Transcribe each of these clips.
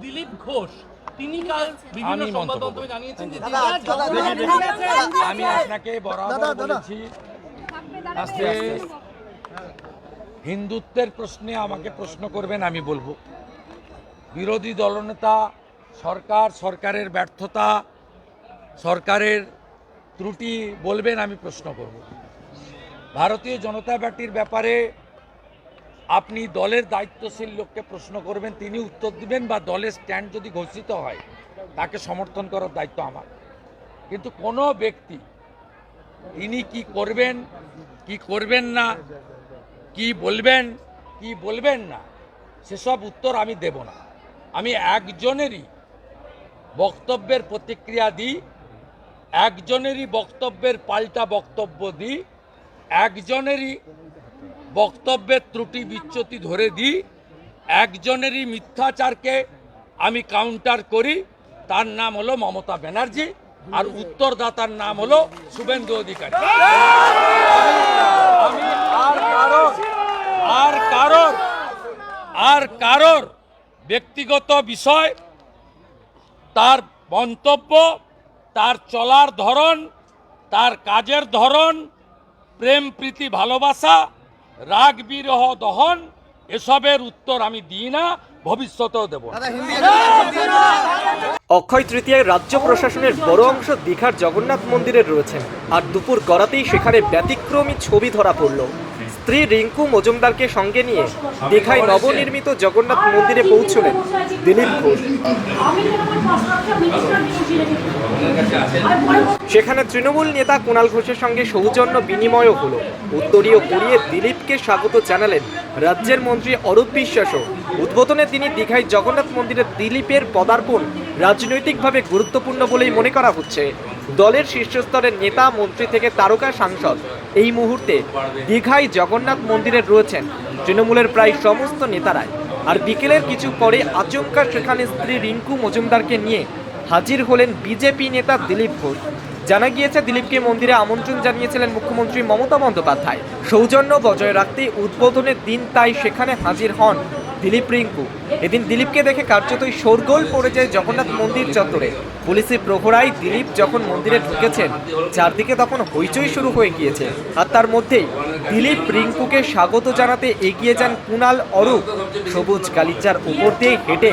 দিলীপ ঘোষ তিনি কাল বিভিন্ন সংবাদ মাধ্যমে জানিয়েছেন যে আমি আপনাকে বরাবর বলেছি আজকে হিন্দুত্বের প্রশ্নে আমাকে প্রশ্ন করবেন, আমি বলবো। বিরোধী দলনেতা সরকারের ব্যর্থতা, সরকারের ত্রুটি বলবেন, আমি প্রশ্ন করব। ভারতীয় জনতা পার্টির ব্যাপারে আপনি দলের দায়িত্বশীল লোককে প্রশ্ন করবেন, তিনি উত্তর দিবেন, বা দলের স্ট্যান্ড যদি ঘোষিত হয় তাকে সমর্থন করার দায়িত্ব আমার। কিন্তু কোনো ব্যক্তি তিনি কি করবেন, কি করবেন না, কি বলবেন না, সেসব উত্তর আমি দেব না। আমি একজনেরই বক্তব্যের প্রতিক্রিয়া দিই, একজনেরই বক্তব্যের পাল্টা বক্তব্য দিই, একজনেরই বক্তব্যের ত্রুটি বিচ্যুতি ধরে দিই, একজনেরই মিথ্যাচারকে আমি কাউন্টার করি। তার নাম হলো মমতা ব্যানার্জি, আর উত্তরদাতার নাম হলো শুভেন্দু অধিকারী। আমি আর কারোর ব্যক্তিগত বিষয়, তার মন্তব্য, তার চলার ধরন, তার কাজের ধরন, প্রেম প্রীতি ভালোবাসা, রাগ বিরহ দহন, এসবের উত্তর আমি দিই না, ভবিষ্যতেও দেব না। অক্ষয় তৃতীয়ায় রাজ্য প্রশাসনের বড় অংশ দীঘার জগন্নাথ মন্দিরে রয়েছেন, আর দুপুর গড়াতেই সেখানে ব্যতিক্রমী ছবি ধরা পড়ল। স্ত্রী রিঙ্কু মজুমদারকে সঙ্গে নিয়ে দীঘায় নবনির্মিত জগন্নাথ মন্দিরে পৌঁছলেন দিলীপ ঘোষ। সেখানে তৃণমূল নেতা কুণাল ঘোষের সঙ্গে সৌজন্য বিনিময়ও হলো। উত্তরীয় পরিয়ে দিলীপকে স্বাগত জানালেন রাজ্যের মন্ত্রী অরূপ বিশ্বাসও। উদ্বোধনে তিনি দীঘায় জগন্নাথ মন্দিরে দিলীপের পদার্পণ রাজনৈতিকভাবে গুরুত্বপূর্ণ বলেই মনে করা হচ্ছে। দলের শীর্ষস্তরের নেতা, মন্ত্রী থেকে তারকা সাংসদ এই মুহূর্তে দীঘায় জগন্নাথ মন্দিরে রয়েছেন তৃণমূলের প্রায় সমস্ত নেতারাই। আর বিকেলের কিছু পরে আচমকা সেখানে স্ত্রী রিঙ্কু মজুমদারকে নিয়ে হাজির হলেন বিজেপি নেতা দিলীপ ঘোষ। জানা গিয়েছে, দিলীপকে মন্দিরে আমন্ত্রণ জানিয়েছিলেন মুখ্যমন্ত্রী মমতা বন্দ্যোপাধ্যায়। সৌজন্য বজায় রাখতে উদ্বোধনের দিন তাই সেখানে হাজির হন দিলীপ রিঙ্কু। এদিন দিলীপকে দেখে কার্যতই শোরগোল পড়ে যায় জগন্নাথ মন্দির চত্বরে। পুলিশের প্রহরায় দিলীপ যখন মন্দিরে ঢুকেছেন, চারদিকে তখন হইচই শুরু হয়ে গিয়েছে। আর তার মধ্যেই দিলীপ রিঙ্কুকে স্বাগত জানাতে এগিয়ে যান কুণাল, অরূপ। সবুজ গালিচার উপর দিয়ে হেঁটে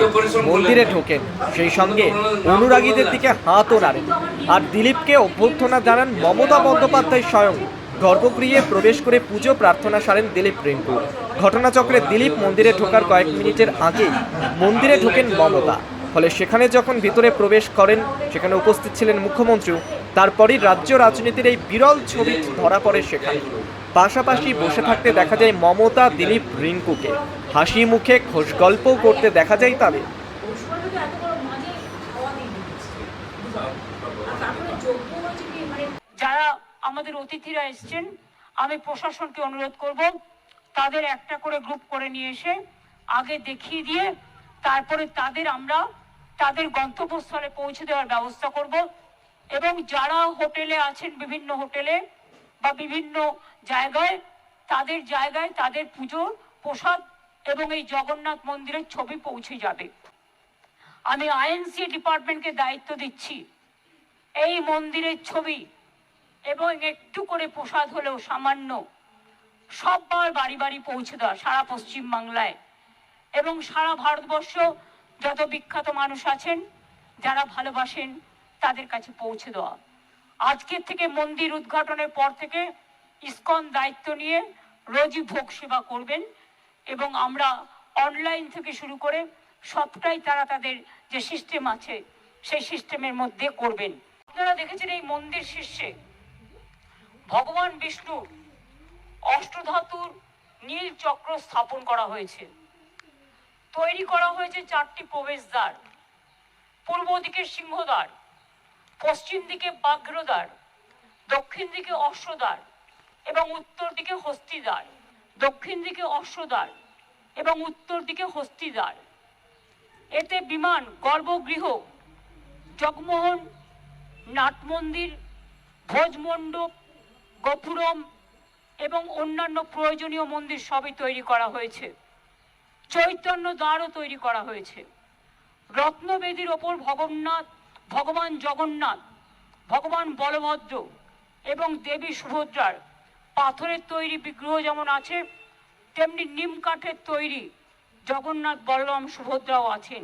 মন্দিরে ঢোকেন, সেই সঙ্গে অনুরাগীদের দিকে হাতও নাড়েন। আর দিলীপকে অভ্যর্থনা জানান মমতা বন্দ্যোপাধ্যায় স্বয়ং। গর্ভগৃহে প্রবেশ করে পুজো প্রার্থনা সারেন দিলীপ রিঙ্কু। ঘটনাচক্রে দিলীপ মন্দিরে ঢোকার কয়েক মিনিটের আগেই মন্দিরে ঢোকেন মমতা। ফলে সেখানে যখন ভিতরে প্রবেশ করেন, সেখানে উপস্থিত ছিলেন মুখ্যমন্ত্রীও। তারপরই রাজ্য রাজনীতির এই বিরল ছবি ধরা পড়ে সেখানে। পাশাপাশি বসে থাকতে দেখা যায় মমতা, দিলীপ রিঙ্কুকে। হাসি মুখে খোশ গল্পও করতে দেখা যায় তাদের। যারা আমাদের অতিথিরা এসেছেন, আমি প্রশাসনকে অনুরোধ করব তাদের একটা করে গ্রুপ করে নিয়ে এসে আগে দেখিয়ে দিয়ে তারপরে আমরা তাদের গন্তব্যস্থলে পৌঁছে দেওয়ার ব্যবস্থা করব। এবং যারা হোটেলে আছেন, বিভিন্ন হোটেলে বা বিভিন্ন জায়গায়, তাদের পুজো, প্রসাদ এবং এই জগন্নাথ মন্দিরের ছবি পৌঁছে যাবে। আমি আইএনসি ডিপার্টমেন্টকে দায়িত্ব দিচ্ছি এই মন্দিরের ছবি এবং একটু করে প্রসাদ হলেও সামান্য সবার বাড়ি বাড়ি পৌঁছে দেওয়া, সারা পশ্চিম বাংলায় এবং সারা ভারতবর্ষ যত বিখ্যাত মানুষ আছেন যারা ভালোবাসেন তাদের কাছে পৌঁছে দেওয়া। আজকের থেকে মন্দির উদ্ঘাটনের পর থেকে ইসকন দায়িত্ব নিয়ে রোজই ভোগ সেবা করবেন এবং আমরা অনলাইন থেকে শুরু করে সবটাই তারা তাদের যে সিস্টেম আছে সেই সিস্টেমের মধ্যে করবেন। আপনারা দেখেছেন এই মন্দির শীর্ষে ভগবান বিষ্ণুর অষ্টধাতুর নীল চক্র স্থাপন করা হয়েছে। তৈরি করা হয়েছে 4টি প্রবেশদ্বার, পূর্ব দিকে সিংহদ্বার, পশ্চিম দিকে ব্যাঘ্রদ্বার, দক্ষিণ দিকে অশ্বদ্বার এবং উত্তর দিকে হস্তিদ্বার। দক্ষিণ দিকে অশ্বদ্বার এবং উত্তর দিকে হস্তিদ্বার। এতে বিমান, গর্ভগৃহ, জগমোহন, নাট মন্দির, ভোজমণ্ডপ, গোপুরম এবং অন্যান্য প্রয়োজনীয় মন্দির সবই তৈরি করা হয়েছে। চৈতন্য দ্বারও তৈরি করা হয়েছে। রত্নবেদীর ওপর ভগবান জগন্নাথ, ভগবান বলভদ্র এবং দেবী সুভদ্রার পাথরের তৈরি বিগ্রহ যেমন আছে, তেমনি নিম কাঠের তৈরি জগন্নাথ বলরাম সুভদ্রাও আছেন।